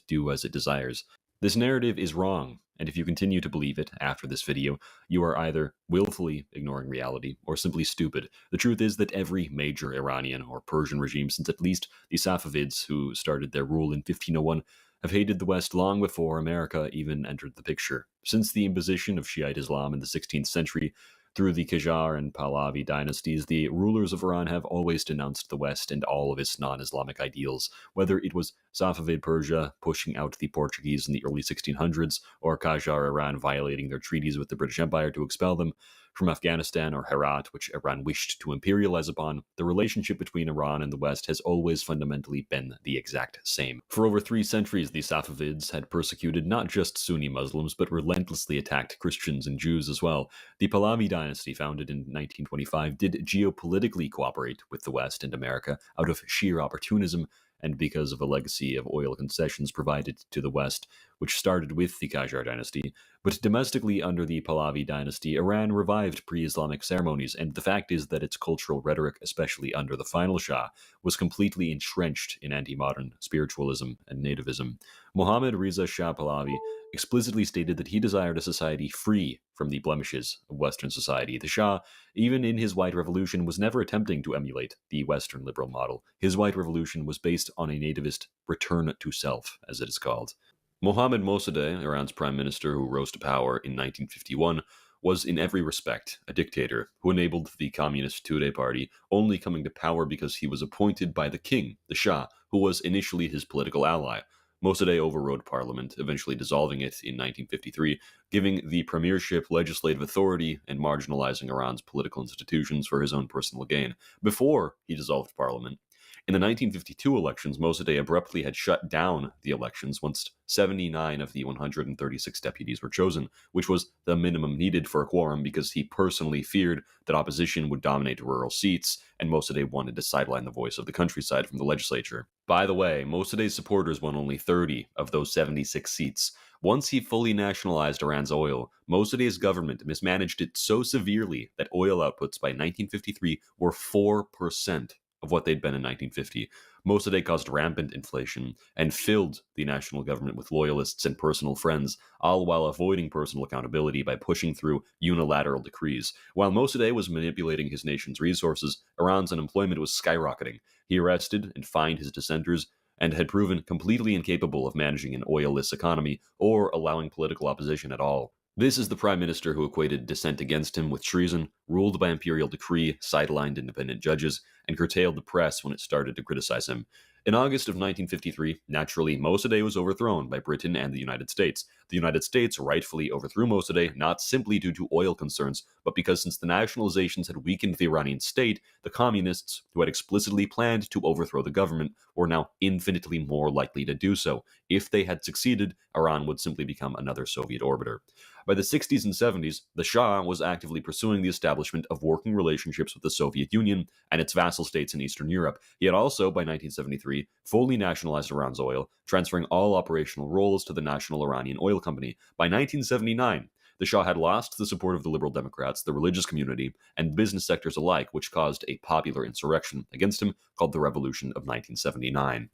do as it desires. This narrative is wrong, and if you continue to believe it after this video, you are either willfully ignoring reality or simply stupid. The truth is that every major Iranian or Persian regime since at least the Safavids, who started their rule in 1501, have hated the West long before America even entered the picture. Since the imposition of Shiite Islam in the 16th century, through the Qajar and Pahlavi dynasties, the rulers of Iran have always denounced the West and all of its non-Islamic ideals, whether it was Safavid Persia pushing out the Portuguese in the early 1600s, or Qajar Iran violating their treaties with the British Empire to expel them from Afghanistan, or Herat, which Iran wished to imperialize upon. The relationship between Iran and the West has always fundamentally been the exact same. For over 3 centuries, the Safavids had persecuted not just Sunni Muslims, but relentlessly attacked Christians and Jews as well. The Pahlavi dynasty, founded in 1925, did geopolitically cooperate with the West and America out of sheer opportunism, and because of a legacy of oil concessions provided to the West, which started with the Qajar dynasty. But domestically, under the Pahlavi dynasty, Iran revived pre-Islamic ceremonies, and the fact is that its cultural rhetoric, especially under the final Shah, was completely entrenched in anti-modern spiritualism and nativism. Mohammad Reza Shah Pahlavi explicitly stated that he desired a society free from the blemishes of Western society. The Shah, even in his White Revolution, was never attempting to emulate the Western liberal model. His White Revolution was based on a nativist return to self, as it is called. Mohammad Mossadegh, Iran's prime minister who rose to power in 1951, was in every respect a dictator who enabled the communist Tudeh party, only coming to power because he was appointed by the king, the Shah, who was initially his political ally. Mossadegh overrode parliament, eventually dissolving it in 1953, giving the premiership legislative authority and marginalizing Iran's political institutions for his own personal gain. Before he dissolved parliament, in the 1952 elections, Mossadegh abruptly had shut down the elections once 79 of the 136 deputies were chosen, which was the minimum needed for a quorum because he personally feared that opposition would dominate rural seats, and Mossadegh wanted to sideline the voice of the countryside from the legislature. By the way, Mossadegh's supporters won only 30 of those 76 seats. Once he fully nationalized Iran's oil, Mossadegh's government mismanaged it so severely that oil outputs by 1953 were 4% of what they'd been in 1950. Mossadegh caused rampant inflation and filled the national government with loyalists and personal friends, all while avoiding personal accountability by pushing through unilateral decrees. While Mossadegh was manipulating his nation's resources, Iran's unemployment was skyrocketing. He arrested and fined his dissenters and had proven completely incapable of managing an oilless economy or allowing political opposition at all. This is the prime minister who equated dissent against him with treason, ruled by imperial decree, sidelined independent judges, and curtailed the press when it started to criticize him. In August of 1953, naturally, Mossadegh was overthrown by Britain and the United States. The United States rightfully overthrew Mossadegh not simply due to oil concerns, but because since the nationalizations had weakened the Iranian state, the communists, who had explicitly planned to overthrow the government, were now infinitely more likely to do so. If they had succeeded, Iran would simply become another Soviet orbiter. By the 60s and 70s, the Shah was actively pursuing the establishment of working relationships with the Soviet Union and its vassal states in Eastern Europe. He had also, by 1973, fully nationalized Iran's oil, transferring all operational roles to the National Iranian Oil Company. By 1979, the Shah had lost the support of the liberal Democrats, the religious community, and business sectors alike, which caused a popular insurrection against him called the Revolution of 1979.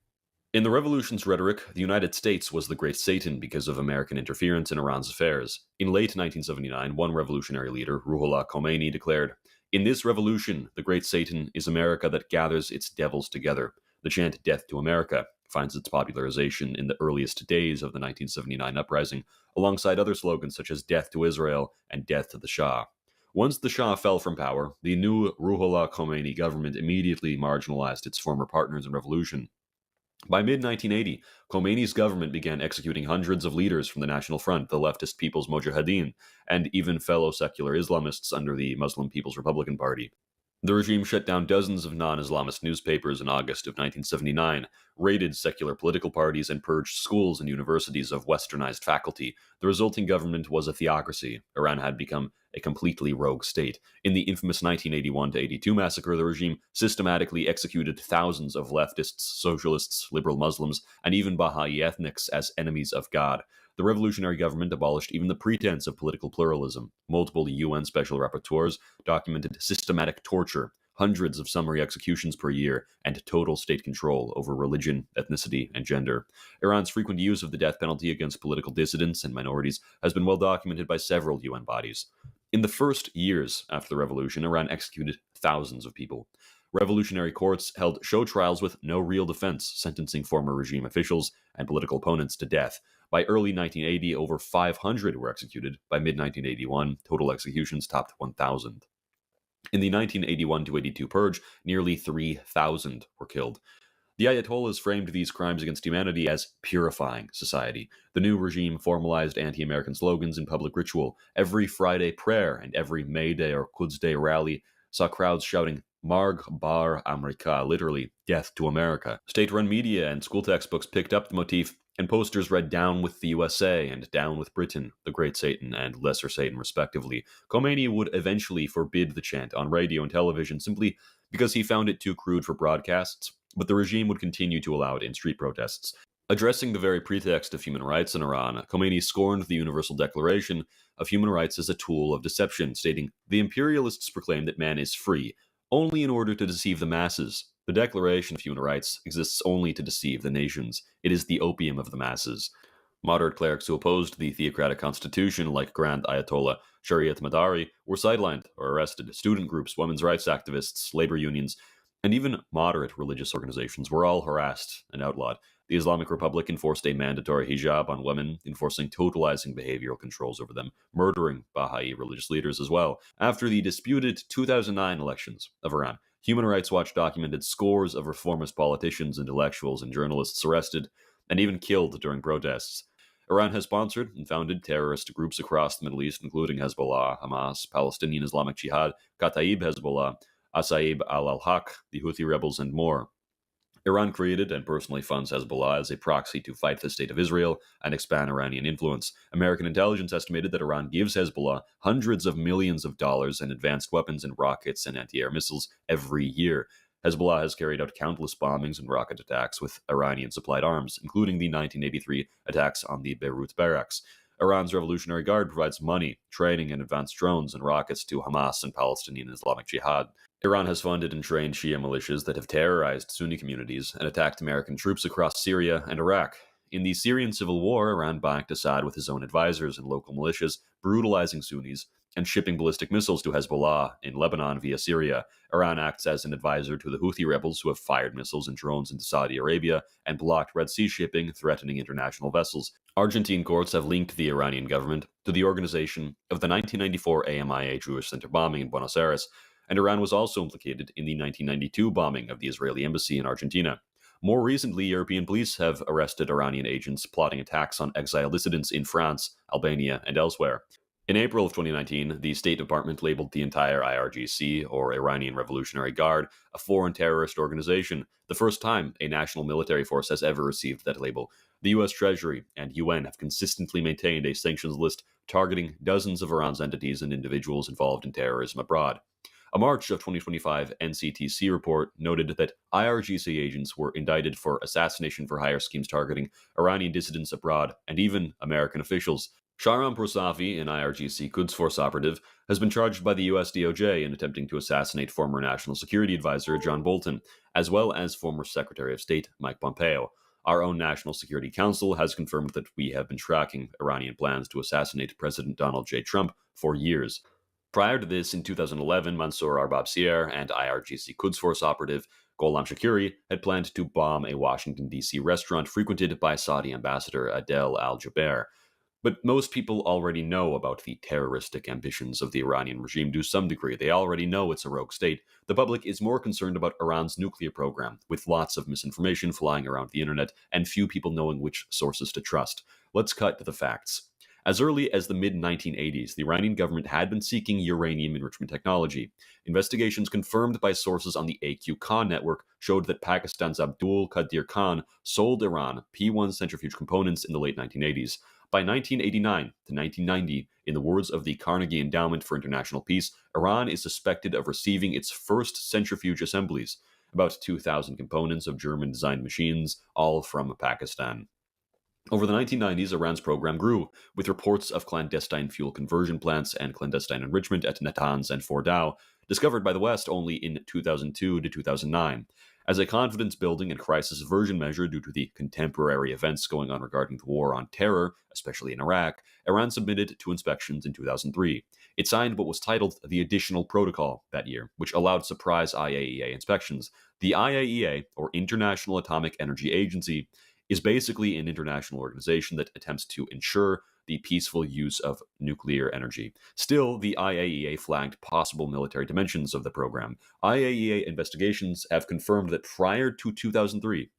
In the revolution's rhetoric, the United States was the great Satan because of American interference in Iran's affairs. In late 1979, one revolutionary leader, Ruhollah Khomeini, declared, "In this revolution, the great Satan is America that gathers its devils together." The chant "Death to America" finds its popularization in the earliest days of the 1979 uprising, alongside other slogans such as "Death to Israel" and "Death to the Shah." Once the Shah fell from power, the new Ruhollah Khomeini government immediately marginalized its former partners in revolution. By mid-1980, Khomeini's government began executing hundreds of leaders from the National Front, the leftist People's Mojahedin, and even fellow secular Islamists under the Muslim People's Republican Party. The regime shut down dozens of non-Islamist newspapers in August of 1979, raided secular political parties, and purged schools and universities of westernized faculty. The resulting government was a theocracy. Iran had become a completely rogue state. In the infamous 1981-82 massacre, the regime systematically executed thousands of leftists, socialists, liberal Muslims, and even Baha'i ethnics as enemies of God. The revolutionary government abolished even the pretense of political pluralism. Multiple UN special rapporteurs documented systematic torture, hundreds of summary executions per year, and total state control over religion, ethnicity, and gender. Iran's frequent use of the death penalty against political dissidents and minorities has been well documented by several UN bodies. In the first years after the revolution, Iran executed thousands of people. Revolutionary courts held show trials with no real defense, sentencing former regime officials and political opponents to death. By early 1980, over 500 were executed. By mid 1981, total executions topped 1,000. In the 1981 to 82 purge, nearly 3,000 were killed. The Ayatollahs framed these crimes against humanity as purifying society. The new regime formalized anti-American slogans in public ritual. Every Friday prayer and every May Day or Quds Day rally saw crowds shouting Marg Bar America, literally, death to America. State-run media and school textbooks picked up the motif, and posters read Down with the USA and Down with Britain, the Great Satan and Lesser Satan, respectively. Khomeini would eventually forbid the chant on radio and television simply because he found it too crude for broadcasts, but the regime would continue to allow it in street protests. Addressing the very pretext of human rights in Iran, Khomeini scorned the Universal Declaration of Human Rights as a tool of deception, stating, "The imperialists proclaim that man is free, only in order to deceive the masses. The Declaration of Human Rights exists only to deceive the nations. It is the opium of the masses." Moderate clerics who opposed the theocratic constitution, like Grand Ayatollah Shariat Madari, were sidelined or arrested. Student groups, women's rights activists, labor unions, and even moderate religious organizations were all harassed and outlawed. The Islamic Republic enforced a mandatory hijab on women, enforcing totalizing behavioral controls over them, murdering Baha'i religious leaders as well. After the disputed 2009 elections of Iran, Human Rights Watch documented scores of reformist politicians, intellectuals, and journalists arrested and even killed during protests. Iran has sponsored and founded terrorist groups across the Middle East, including Hezbollah, Hamas, Palestinian Islamic Jihad, Kataib Hezbollah, Asaib al-Haq, the Houthi rebels, and more. Iran created and personally funds Hezbollah as a proxy to fight the state of Israel and expand Iranian influence. American intelligence estimated that Iran gives Hezbollah hundreds of millions of dollars in advanced weapons and rockets and anti-air missiles every year. Hezbollah has carried out countless bombings and rocket attacks with Iranian-supplied arms, including the 1983 attacks on the Beirut barracks. Iran's Revolutionary Guard provides money, training, and advanced drones and rockets to Hamas and Palestinian Islamic Jihad. Iran has funded and trained Shia militias that have terrorized Sunni communities and attacked American troops across Syria and Iraq. In the Syrian civil war, Iran backed Assad with his own advisors and local militias, brutalizing Sunnis and shipping ballistic missiles to Hezbollah in Lebanon via Syria. Iran acts as an advisor to the Houthi rebels who have fired missiles and drones into Saudi Arabia and blocked Red Sea shipping, threatening international vessels. Argentine courts have linked the Iranian government to the organization of the 1994 AMIA Jewish Center bombing in Buenos Aires, and Iran was also implicated in the 1992 bombing of the Israeli embassy in Argentina. More recently, European police have arrested Iranian agents plotting attacks on exile dissidents in France, Albania, and elsewhere. In April of 2019, the State Department labeled the entire IRGC, or Iranian Revolutionary Guard, a foreign terrorist organization, the first time a national military force has ever received that label. The US Treasury and UN have consistently maintained a sanctions list targeting dozens of Iran's entities and individuals involved in terrorism abroad. A March of 2025 NCTC report noted that IRGC agents were indicted for assassination for hire schemes targeting Iranian dissidents abroad and even American officials. Shahram Poursafi, an IRGC Quds Force operative, has been charged by the US DOJ in attempting to assassinate former National Security Advisor John Bolton, as well as former Secretary of State Mike Pompeo. Our own National Security Council has confirmed that we have been tracking Iranian plans to assassinate President Donald J. Trump for years. Prior to this, in 2011, Mansour Arbabsier and IRGC Quds Force operative Gholam Shakiri had planned to bomb a Washington, D.C. restaurant frequented by Saudi Ambassador Adel al-Jubeir. But most people already know about the terroristic ambitions of the Iranian regime to some degree. They already know it's a rogue state. The public is more concerned about Iran's nuclear program, with lots of misinformation flying around the internet and few people knowing which sources to trust. Let's cut to the facts. As early as the mid-1980s, the Iranian government had been seeking uranium enrichment technology. Investigations confirmed by sources on the AQ Khan network showed that Pakistan's Abdul Qadir Khan sold Iran P-1 centrifuge components in the late 1980s. By 1989 to 1990, in the words of the Carnegie Endowment for International Peace, Iran is suspected of receiving its first centrifuge assemblies, about 2,000 components of German-designed machines, all from Pakistan. Over the 1990s, Iran's program grew, with reports of clandestine fuel conversion plants and clandestine enrichment at Natanz and Fordow. discovered by the West only in 2002 to 2009. As a confidence building and crisis aversion measure due to the contemporary events going on regarding the war on terror, especially in Iraq, Iran submitted to inspections in 2003. It signed what was titled the Additional Protocol that year, which allowed surprise IAEA inspections. The IAEA, or International Atomic Energy Agency, is basically an international organization that attempts to ensure the peaceful use of nuclear energy. Still, the IAEA flagged possible military dimensions of the program. IAEA investigations have confirmed that prior to 2003,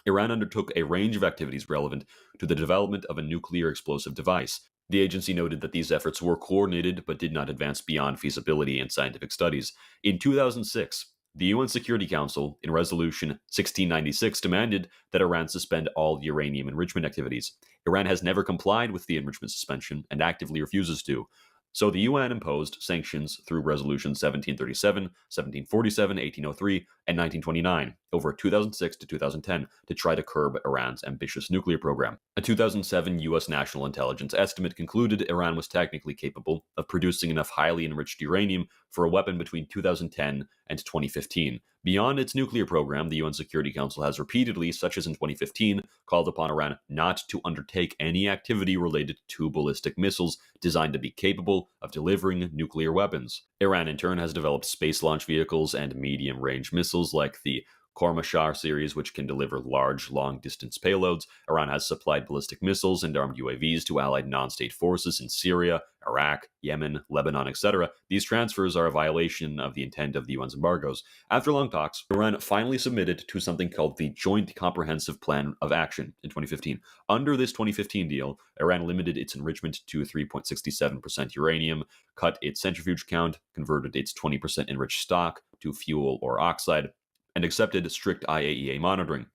Iran undertook a range of activities relevant to the development of a nuclear explosive device. The agency noted that these efforts were coordinated but did not advance beyond feasibility and scientific studies. In 2006, the UN Security Council, in Resolution 1696, demanded that Iran suspend all uranium enrichment activities. Iran has never complied with the enrichment suspension and actively refuses to. So the UN imposed sanctions through Resolution 1737, 1747, 1803, and 1929 over 2006 to 2010 to try to curb Iran's ambitious nuclear program. A 2007 US national intelligence estimate concluded Iran was technically capable of producing enough highly enriched uranium for a weapon between 2010 and 2015. Beyond its nuclear program, the UN Security Council has repeatedly, such as in 2015, called upon Iran not to undertake any activity related to ballistic missiles designed to be capable of delivering nuclear weapons. Iran, in turn, has developed space launch vehicles and medium range missiles like the Kormashar series, which can deliver large, long distance payloads. Iran has supplied ballistic missiles and armed UAVs to allied non state forces in Syria, Iraq, Yemen, Lebanon, etc. These transfers are a violation of the intent of the UN's embargoes. After long talks, Iran finally submitted to something called the Joint Comprehensive Plan of Action in 2015. Under this 2015 deal, Iran limited its enrichment to 3.67% uranium, cut its centrifuge count, converted its 20% enriched stock to fuel or oxide, and accepted strict IAEA monitoring,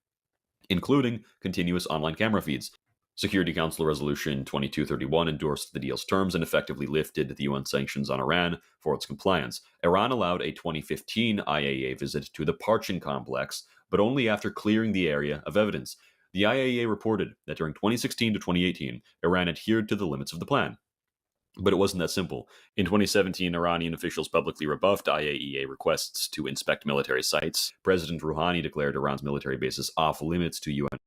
including continuous online camera feeds. Security Council Resolution 2231 endorsed the deal's terms and effectively lifted the UN sanctions on Iran for its compliance. Iran allowed a 2015 IAEA visit to the Parchin complex, but only after clearing the area of evidence. The IAEA reported that during 2016 to 2018, Iran adhered to the limits of the plan. But it wasn't that simple. In 2017, Iranian officials publicly rebuffed IAEA requests to inspect military sites. President Rouhani declared Iran's military bases off limits to UN